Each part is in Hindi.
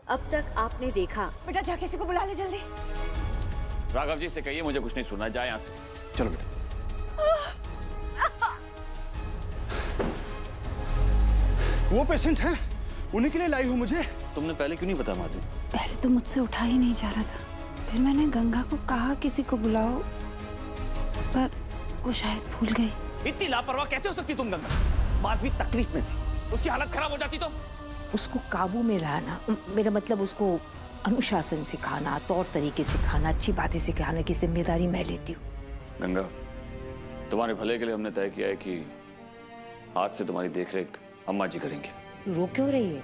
अब तक आपने देखा। बेटा जा किसी को बुला ले जल्दी। राघव जी से कहिए मुझे कुछ नहीं सुनना, जाए यहाँ से। चलो बेटा। वो पेशेंट है, उन्हीं के लिए लाई हूँ मुझे। तुमने पहले क्यों नहीं बताया माधवी? पहले तो मुझसे उठा ही नहीं जा रहा था, फिर मैंने गंगा को कहा किसी को बुलाओ, पर वो शायद भूल गई। इतनी लापरवाह कैसे हो सकती तुम गंगा? माधवी तकलीफ में थी, उसकी हालत खराब हो जाती तो? उसको काबू में रहना, मेरा मतलब उसको अनुशासन सिखाना, तौर तरीके सिखाना, अच्छी बातें सिखाने की जिम्मेदारी मैं लेती हूँ। गंगा, तुम्हारे भले के लिए हमने तय किया है कि आज से तुम्हारी देखरेख अम्मा जी करेंगे। रो क्यों रही है?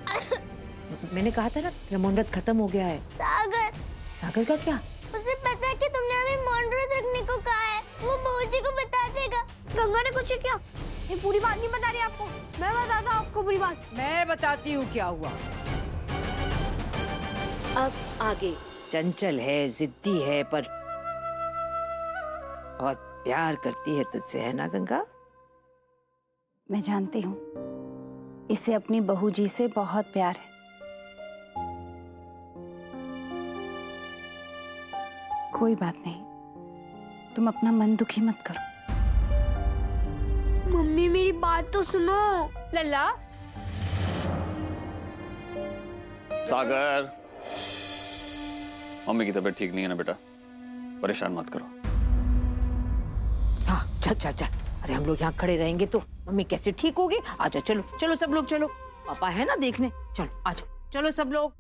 मैंने कहा था ना रमोनरत खत्म हो गया है। सागर। सागर का क्या? उसे पता है कि तुमने हमें मौनव्रत रखने को कहा है, वो बहू जी को बता देगा। गंगा ने कुछ किया? ये पूरी बात नहीं बता रही आपको, मैं बताता हूँ आपको पूरी बात। मैं बताती हूँ क्या हुआ। अब आगे। चंचल है, जिद्दी है, पर बहुत प्यार करती है तुझसे, है ना गंगा? मैं जानती हूँ, इसे अपनी बहू जी से बहुत प्यार है। कोई बात नहीं, तुम अपना मन दुखी मत करो। मम्मी मेरी बात तो सुनो। लल्ला। सागर, मम्मी की तबीयत ठीक नहीं है ना बेटा, परेशान मत करो। हाँ चल चल चल। अरे हम लोग यहाँ खड़े रहेंगे तो मम्मी कैसे ठीक होगी? आजा, चलो चलो सब लोग चलो, पापा है ना देखने। चलो आजा, चलो सब लोग।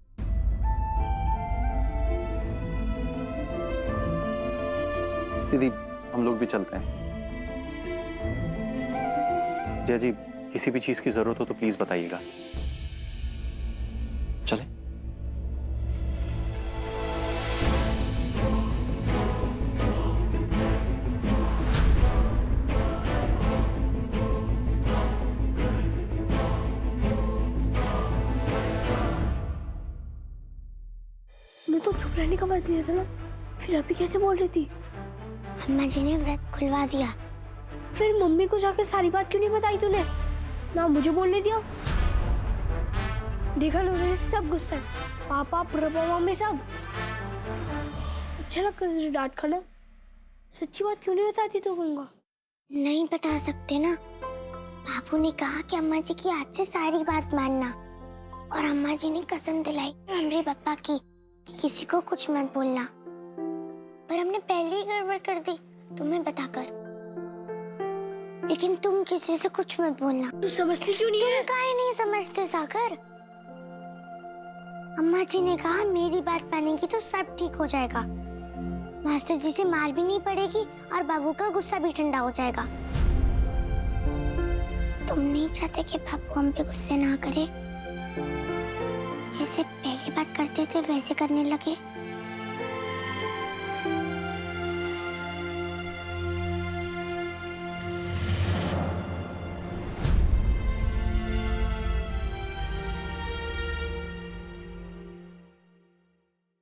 दीदी हम लोग भी चलते हैं। जय जी, किसी भी चीज की जरूरत हो तो प्लीज बताइएगा। चले। मैं तो चुप रहने का बात लिया था ना, फिर अभी कैसे बोल रही थी? अम्मा जी ने व्रत खुलवा दिया। फिर मम्मी को जाकर सारी बात क्यों नहीं बताई तूने? ना मुझे बोलने दिया। देखा लोगों ने सब गुस्सा है, पापा प्रभा मम्मी सब। अच्छा लगता है डांट खाना। सच्ची बात क्यों नहीं बताती तू गंगा? नहीं बता सकते ना, बाबू ने कहा कि अम्मा जी की आज से सारी बात मानना, और अम्मा जी ने कसम दिलाई हमरे पापा की कि किसी को कुछ मत बोलना, पर हमने पहले ही गड़बड़ कर दी तुम्हें बताकर। लेकिन तुम किसी से कुछ मत बोलना। तू समझती क्यों नहीं है? तुम काहे नहीं समझते सागर? अम्मा जी ने कहा मेरी बात मानेगी तो सब ठीक हो जाएगा, मास्टर जी से मार भी नहीं पड़ेगी और बाबू का गुस्सा भी ठंडा हो जाएगा। तुम नहीं चाहते कि बाबू हम पे गुस्से ना करे? जैसे पहली बात करते थे वैसे करने लगे?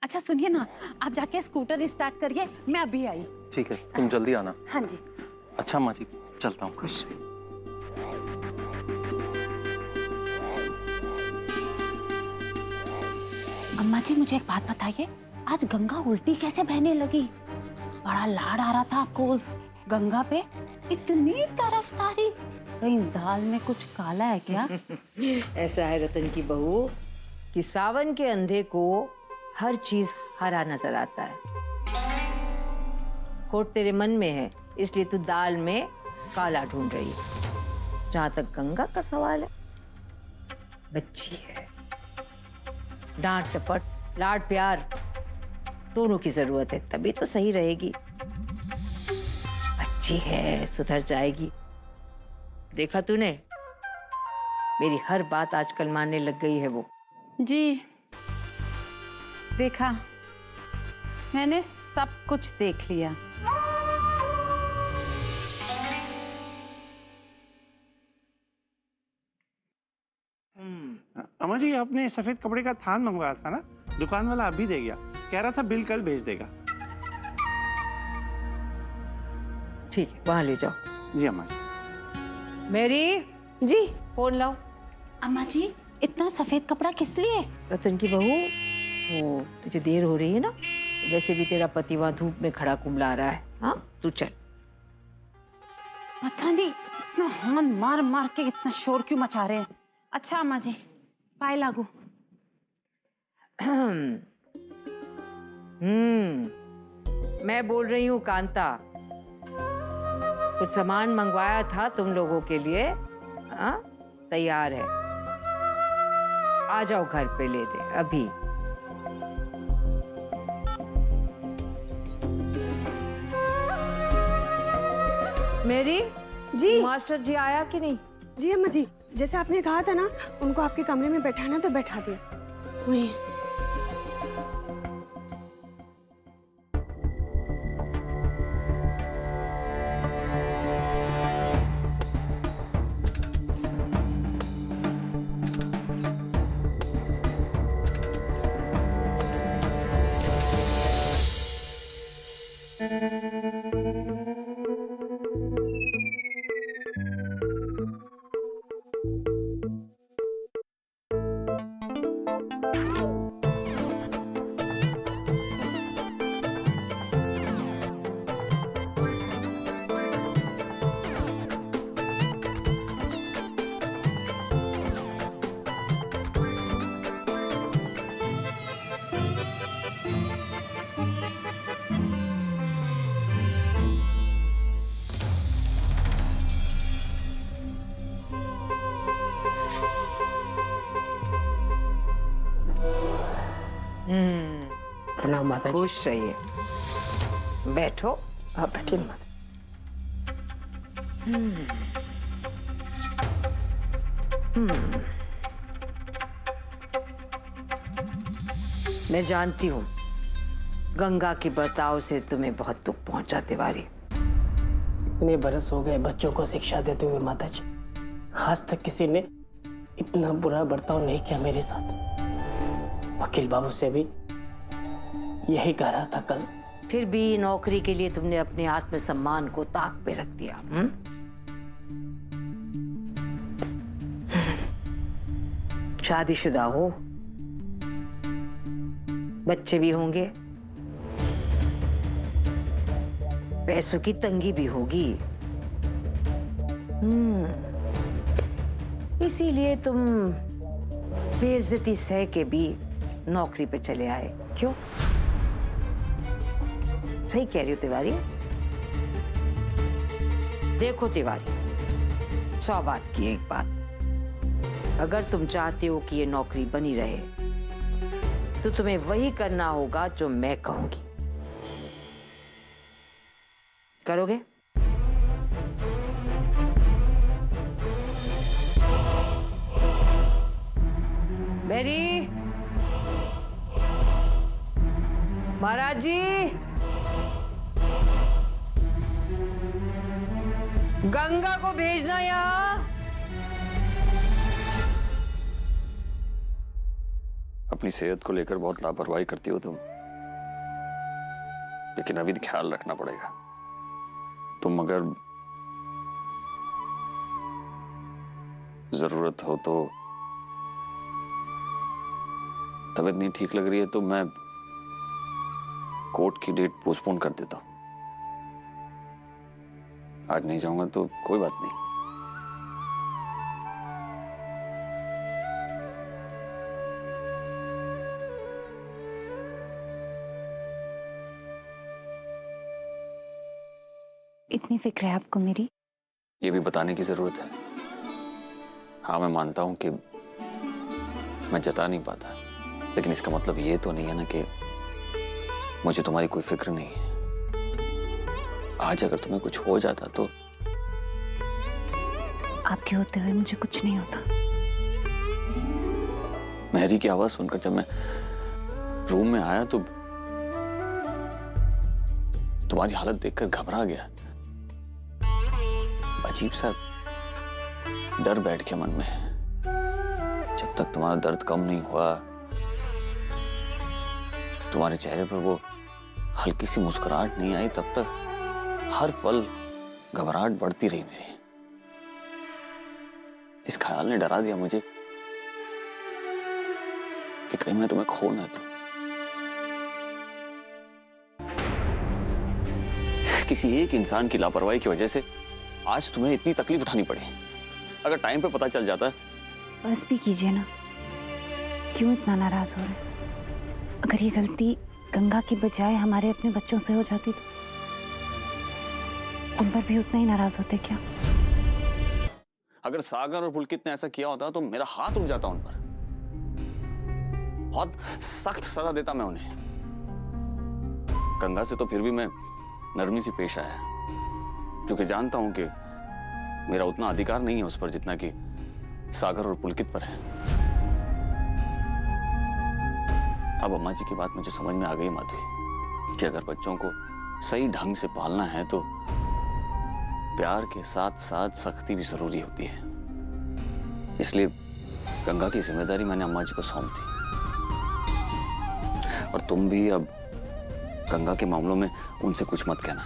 अच्छा सुनिए ना, आप जाके स्कूटर स्टार्ट करिए, मैं अभी आई। ठीक है, तुम जल्दी आना। हाँ जी। अच्छा अम्मा जी, चलता हूँ। खुश। अम्मा जी मुझे एक बात बताइए, आज गंगा उल्टी कैसे बहने लगी? बड़ा लाड आ रहा था आपको उस गंगा पे, इतनी तरफदारी। कहीं दाल में कुछ काला है क्या? ऐसा है रतन की बहू कि सावन के अंधे को हर चीज हरा नजर आता है। खोट तेरे मन में है, इसलिए तू दाल में काला ढूंढ रही है। जहां तक गंगा का सवाल है, बच्ची है, डांट टपट लाड प्यार दोनों की जरूरत है, तभी तो सही रहेगी। बच्ची है, सुधर जाएगी। देखा तूने, मेरी हर बात आजकल मानने लग गई है वो। जी देखा, मैंने सब कुछ देख लिया। अम्मा जी, आपने सफेद कपड़े का थान मंगवाया था ना, दुकान वाला अभी दे गया, कह रहा था बिल कल भेज देगा। ठीक है, वहां ले जाओ। जी अम्मा जी। मेरी जी फोन लाओ। अम्मा जी इतना सफेद कपड़ा किस लिए? रतन की बहू, वो तुझे देर हो रही है ना, वैसे भी तेरा पति वहां धूप में खड़ा कुंबला रहा है। हाँ, तू चल। पता नहीं इतना हॉर्न मार मार के इतना शोर क्यों मचा रहे हैं। अच्छा अम्मा जी, पाए लागू। मैं बोल रही हूँ कांता, कुछ सामान मंगवाया था तुम लोगों के लिए। हाँ, तैयार है, आ जाओ घर पे ले दे अभी। मेरी जी मास्टर जी आया कि नहीं? जी अम्मा जी, जैसे आपने कहा था ना उनको आपके कमरे में बैठाना, तो बैठा दिया। वही प्रणाम माता जी। खुश रहिए, बैठो। आप बैठिए ना माता। मैं जानती हूँ गंगा के बर्ताव से तुम्हें बहुत दुख पहुंचा तिवारी। इतने बरस हो गए बच्चों को शिक्षा देते हुए माता जी, आज तक किसी ने इतना बुरा बर्ताव नहीं किया मेरे साथ। वकील बाबू से भी यही कह रहा था कल। फिर भी नौकरी के लिए तुमने अपने आत्मसम्मान को ताक पे रख दिया। शादीशुदा हो, बच्चे भी होंगे, पैसों की तंगी भी होगी। इसीलिए तुम बेइज्जती सह के भी नौकरी पे चले आए। क्यों? सही कह रही हो तिवारी। देखो तिवारी, 100 बात की एक बात, अगर तुम चाहते हो कि ये नौकरी बनी रहे तो तुम्हें वही करना होगा जो मैं कहूंगी। करोगे? मेरी महाराज जी, गंगा को भेजना यहाँ। अपनी सेहत को लेकर बहुत लापरवाही करती हो तुम, लेकिन अभी ख्याल रखना पड़ेगा। तुम अगर जरूरत हो तो, तबीयत नहीं ठीक लग रही है तो मैं कोर्ट की डेट पोस्टपोन कर देता हूं। आज नहीं जाऊंगा तो कोई बात नहीं। इतनी फिक्र है आपको मेरी? ये भी बताने की जरूरत है? हाँ, मैं मानता हूं कि मैं जता नहीं पाता, लेकिन इसका मतलब ये तो नहीं है ना कि मुझे तुम्हारी कोई फिक्र नहीं है। आज अगर तुम्हें कुछ हो जाता तो? आपके होते हुए मुझे कुछ नहीं होता। मेहरी की आवाज सुनकर जब मैं रूम में आया तो तुम्हारी हालत देखकर घबरा गया। अजीब सा डर बैठ गया मन में। जब तक तुम्हारा दर्द कम नहीं हुआ, तुम्हारे चेहरे पर वो हल्की सी मुस्कुराहट नहीं आई, तब तक हर पल घबराहट बढ़ती रही मेरी। इस ख्याल ने डरा दिया मुझे कि कहीं मैं तुम्हें खो ना दूं। किसी एक इंसान की लापरवाही की वजह से आज तुम्हें इतनी तकलीफ उठानी पड़ी। अगर टाइम पे पता चल जाता। बस भी कीजिए ना, क्यों इतना नाराज हो रहे? अगर ये गलती गंगा की बजाय हमारे अपने बच्चों से हो जाती तो उन पर भी उतना ही नाराज होते क्या? अगर सागर और पुलकित ने ऐसा किया होता तो मेरा हाथ रुक जाता उन पर। बहुत सख्त सजा देता मैं उन्हें। गंगा से तो फिर भी मैं नरमी से पेश आया, क्योंकि जानता हूं कि मेरा उतना अधिकार नहीं है उस पर जितना कि सागर और पुलकित पर है। अब अम्मा जी की बात मुझे समझ में आ गई माधवी, कि अगर बच्चों को सही ढंग से पालना है तो प्यार के साथ साथ सख्ती भी जरूरी होती है। इसलिए गंगा की जिम्मेदारी मैंने अम्मा जी को सौंप दी। और तुम भी अब गंगा के मामलों में उनसे कुछ मत कहना।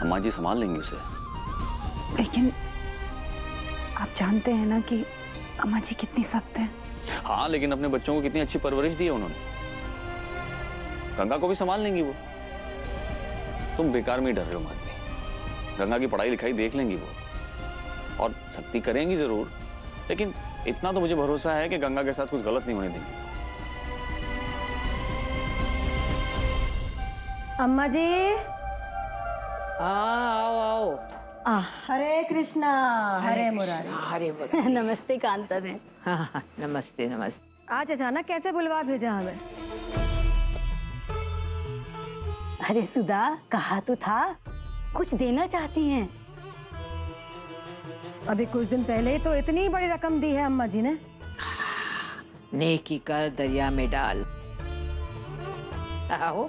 अम्मा जी संभाल लेंगी उसे। लेकिन आप जानते हैं ना कि अम्मा जी कितनी सख्त है। हाँ, लेकिन अपने बच्चों को कितनी अच्छी परवरिश दी है उन्होंने। गंगा को भी संभाल लेंगी वो। तुम बेकार में ही डर रहे हो माधवी। गंगा की पढ़ाई लिखाई देख लेंगी वो, और सख्ती करेंगी जरूर, लेकिन इतना तो मुझे भरोसा है कि गंगा के साथ कुछ गलत नहीं होने देंगी। अम्मा जी। आओ आओ। हरे कृष्णा हरे मुरारी। हरे मुरारी। नमस्ते कांता बहन। हाँ, नमस्ते नमस्ते। आज अचानक कैसे बुलवा भेजा हमें? अरे सुधा, कहा तो था कुछ देना चाहती हैं। अभी कुछ दिन पहले ही तो इतनी बड़ी रकम दी है अम्मा जी ने। नेकी कर दरिया में डाल। आओ।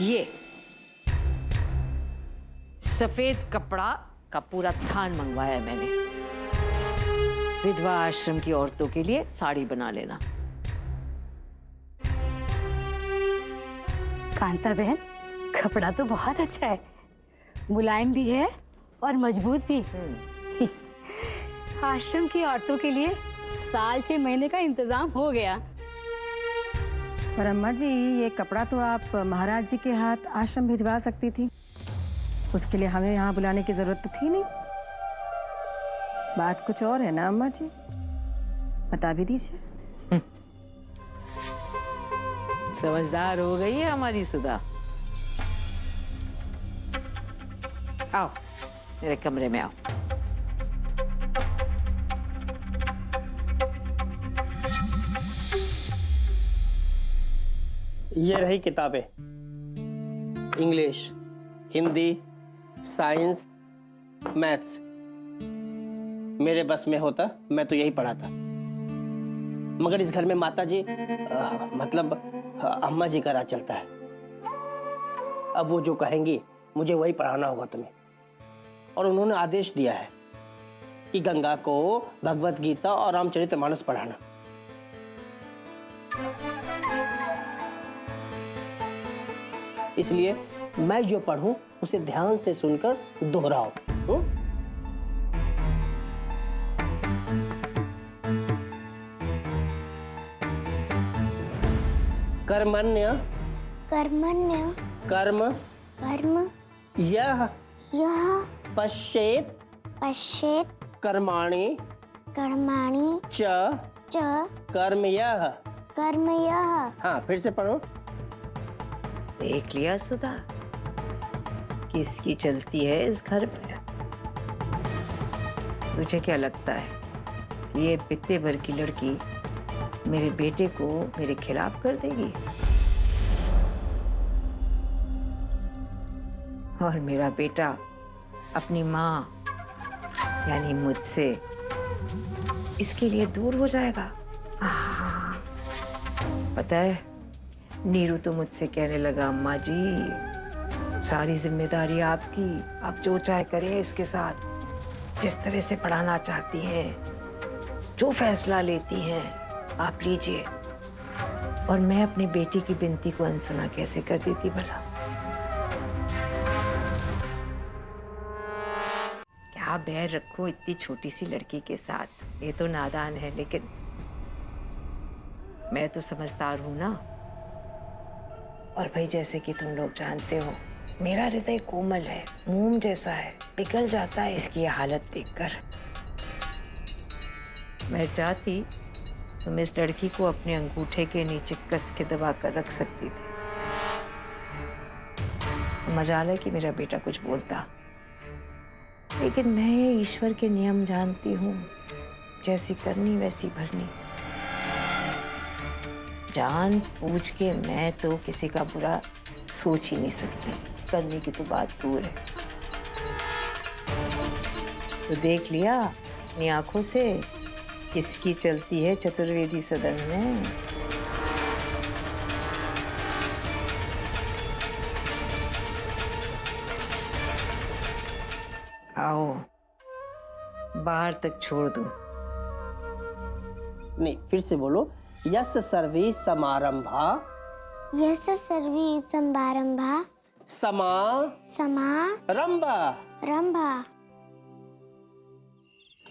ये सफेद कपड़ा का पूरा थान मंगवाया मैंने। विधवा आश्रम की औरतों के लिए साड़ी बना लेना। कांता बहन, कपड़ा तो बहुत अच्छा है, मुलायम भी है और मजबूत भी। आश्रम की औरतों के लिए साल 6 महीने का इंतजाम हो गया। पर अम्मा जी, ये कपड़ा तो आप महाराज जी के हाथ आश्रम भिजवा सकती थी। उसके लिए हमें यहाँ बुलाने की जरूरत तो थी नहीं। बात कुछ और है ना अम्मा जी, बता भी दीजिए। समझदार हो गई है हमारी सुधा। आओ मेरे कमरे में आओ। ये रही किताबें, इंग्लिश, हिंदी, साइंस, मैथ्स। मेरे बस में होता मैं तो यही पढ़ाता, मगर इस घर में माता जी मतलब अम्मा जी का राज चलता है। अब वो जो कहेंगी मुझे वही पढ़ाना होगा तुम्हें। और उन्होंने आदेश दिया है कि गंगा को भगवत गीता और रामचरितमानस पढ़ाना। इसलिए मैं जो पढ़ूं उसे ध्यान से सुनकर दोहराओ। कर्मण्य कर्मण्य कर्म कर्म यह पश्येत पश्येत कर्माणि कर्माणि च च कर्म यह। हाँ, फिर से पढ़ो। देख लिया सुधा किसकी चलती है इस घर में। तुझे क्या लगता है ये पित्ते भर की लड़की मेरे बेटे को मेरे खिलाफ कर देगी? और मेरा बेटा अपनी माँ यानी मुझसे इसके लिए दूर हो जाएगा। पता है, नीरू तो मुझसे कहने लगा, अम्मा जी सारी जिम्मेदारी आपकी, आप जो चाहे करें इसके साथ, जिस तरह से पढ़ाना चाहती हैं, जो फैसला लेती हैं आप लीजिए। और मैं अपनी बेटी की बिनती को अनसुना कैसे कर देती भला? बैर रखो इतनी छोटी सी लड़की के साथ? ये तो नादान है, लेकिन मैं तो समझदार हूं ना। और भाई जैसे कि तुम लोग जानते हो, मेरा हृदय कोमल है, मोम जैसा है, पिघल जाता है इसकी ये हालत देखकर। मैं चाहती तुम इस लड़की को अपने अंगूठे के नीचे कस के दबा कर रख सकती थी। मजाल है कि मेरा बेटा कुछ बोलता, लेकिन मैं ईश्वर के नियम जानती हूँ, जैसी करनी वैसी भरनी। जान पूछ के मैं तो किसी का बुरा सोच ही नहीं सकती, करने की तो बात दूर है। तो देख लिया अपनी आंखों से किसकी चलती है चतुर्वेदी सदन में। आओ, बाहर तक छोड़ दो। नहीं, फिर से बोलो। यस सर्वे समारंभा, यस सर्वे समारंभा, समा समा रंभा। रंभा।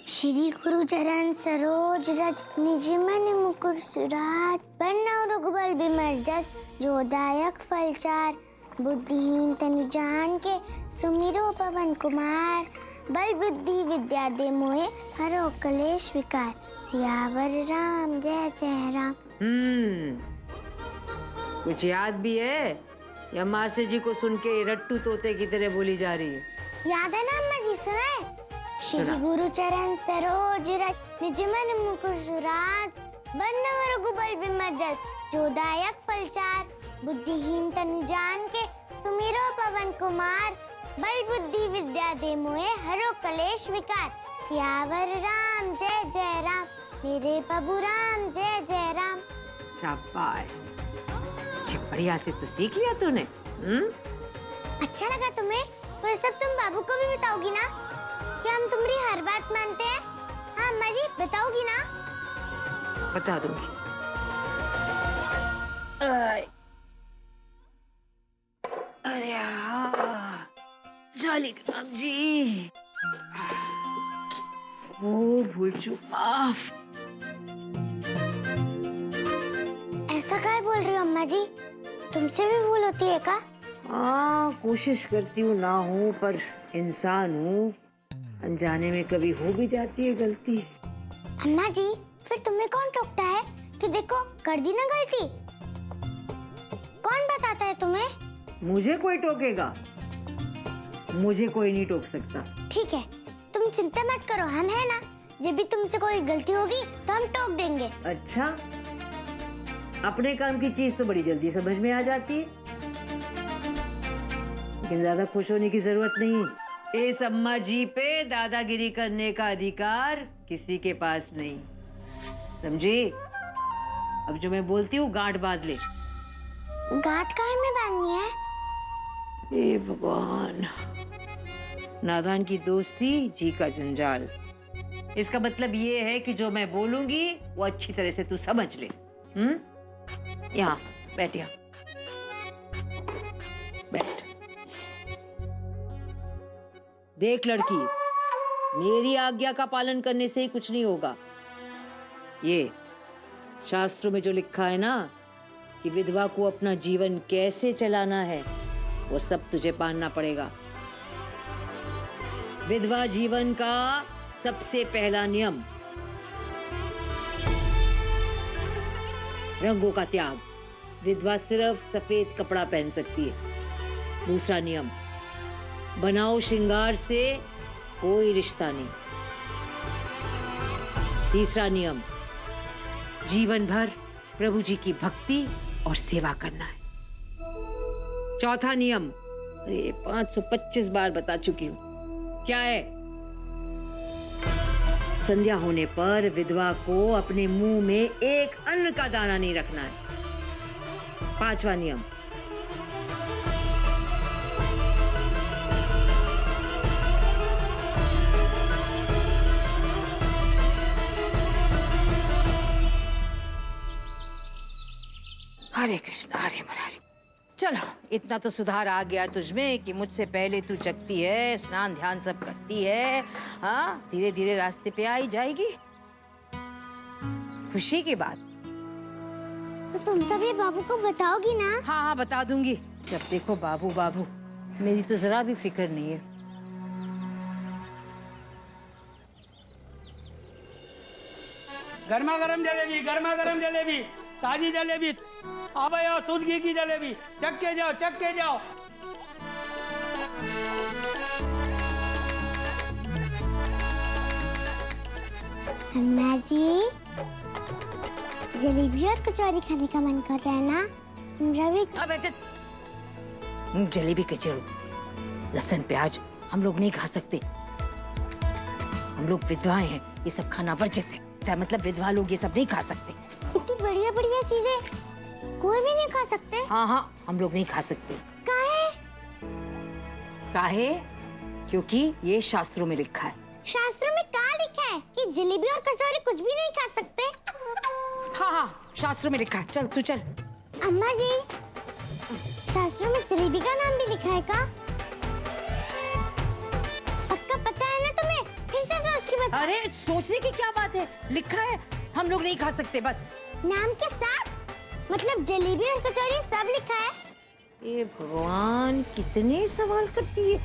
श्री गुरु चरण सरोज रज निज मन मुकुर सुराज, बरनउँ रघुबर बिमल जस, जो दायक फलचार। बुद्धिहीन तनु जान के सुमिरो पवन कुमार, बल बुद्धि विद्या दे मोहे हरो कलेश विकार। सियावर राम जय जय राम। कुछ याद भी है या मास्टर जी को सुन के रट्टू तोते की तरह बोली जा रही है? याद है ना अम्मा जी, सुनाए? सुना। श्री गुरु चरण सरोज रज निज मन मुकुर सुराज, बरनउँ रघुबर बिमल जस, जो दायक फलचार। बुद्धिहीन तनु जान के सुमिरो पवन कुमार, बल बुद्धि विद्या दे मोहे हरो कलेश विकार। सियावर राम जय जय राम, मेरे प्रभु राम जय जय राम। शाबाश, बढ़िया से तो सीख लिया तूने। अच्छा लगा तुम्हें? तो ये सब तुम बाबू को भी बताओगी ना? क्या हम तुम्हारी हर बात मानते हैं? हाँ अम्मा जी, बताओगी ना? बता दूंगी। अरे जालिग्राम जी, वो भूल चूक माफ। ऐसा क्या बोल रही हो अम्मा जी? तुमसे भी भूल होती है क्या? हाँ, कोशिश करती हूँ ना हो, पर इंसान हूँ, अनजाने में कभी हो भी जाती है गलती। अम्मा जी, फिर तुम्हें कौन टोकता है कि देखो कर दी ना गलती? कौन बताता है तुम्हें? मुझे कोई टोकेगा? मुझे कोई नहीं टोक सकता। ठीक है, तुम चिंता मत करो, हम है ना। जब भी तुमसे कोई गलती होगी तो हम टोक देंगे। अच्छा, अपने काम की चीज तो बड़ी जल्दी समझ में आ जाती है, लेकिन ज्यादा खुश होने की जरूरत नहीं। इस अम्मा जी पे दादागिरी करने का अधिकार किसी के पास नहीं, समझी? अब जो मैं बोलती हूँ गांठ बांध ले। गांठ काहे में बांधनी है? हे भगवान, नादान की दोस्ती जी का जंजाल। इसका मतलब ये है कि जो मैं बोलूंगी वो अच्छी तरह से तू समझ ले। यहाँ बैठ, यहाँ बैठ। देख लड़की, मेरी आज्ञा का पालन करने से ही कुछ नहीं होगा। ये शास्त्रों में जो लिखा है ना कि विधवा को अपना जीवन कैसे चलाना है, वो सब तुझे पालना पड़ेगा। विधवा जीवन का सबसे पहला नियम रंगों का त्याग। विधवा सिर्फ सफेद कपड़ा पहन सकती है। दूसरा नियम, बनाओ श्रृंगार से कोई रिश्ता नहीं। तीसरा नियम, जीवन भर प्रभु जी की भक्ति और सेवा करना है। चौथा नियम, अरे 525 बार बता चुकी हूं, क्या है? संध्या होने पर विधवा को अपने मुंह में एक अन्न का दाना नहीं रखना है। पांचवा नियम, हरे कृष्ण हरे मुरारी। चलो, इतना तो सुधार आ गया तुझमें कि मुझसे पहले तू जगती है, स्नान ध्यान सब करती है। हाँ, धीरे धीरे रास्ते पे आई जाएगी। खुशी की बात। तो तुम सब ये बाबू को बताओगी ना? हाँ हाँ, बता दूंगी। जब देखो बाबू बाबू, मेरी तो जरा भी फिक्र नहीं है। गर्मा गर्म जलेबी, ताजी जलेबी। अब आओ, सूद घी की जलेबी, चख के जाओ, चख के जाओ। अम्मा जी, जलेबी और कचौरी खाने का मन कर रहा है ना? रवि, जलेबी कचौड़ी, लहसुन प्याज हम लोग नहीं खा सकते। हम लोग विधवाएं हैं, ये सब खाना वर्जित है। क्या मतलब विधवा लोग ये सब नहीं खा सकते? इतनी बढ़िया बढ़िया चीजें कोई भी नहीं खा सकते? हाँ हाँ, हम लोग नहीं खा सकते। काहे? काहे? क्योंकि ये शास्त्रों में लिखा है। शास्त्रों में क्या लिखा है कि जलेबी और कचौरी कुछ भी नहीं खा सकते? हाँ हाँ, शास्त्रों में लिखा है। चल तू चल। अम्मा जी, शास्त्रों में जलेबी का नाम भी लिखा है का? पक्का पता है ना तुम्हें? फिर से सोच के बता। अरे सोचने की क्या बात है, लिखा है, हम लोग नहीं खा सकते बस। नाम के साथ मतलब जलेबी और कचौरी सब लिखा है? ए भगवान, कितने सवाल करती है।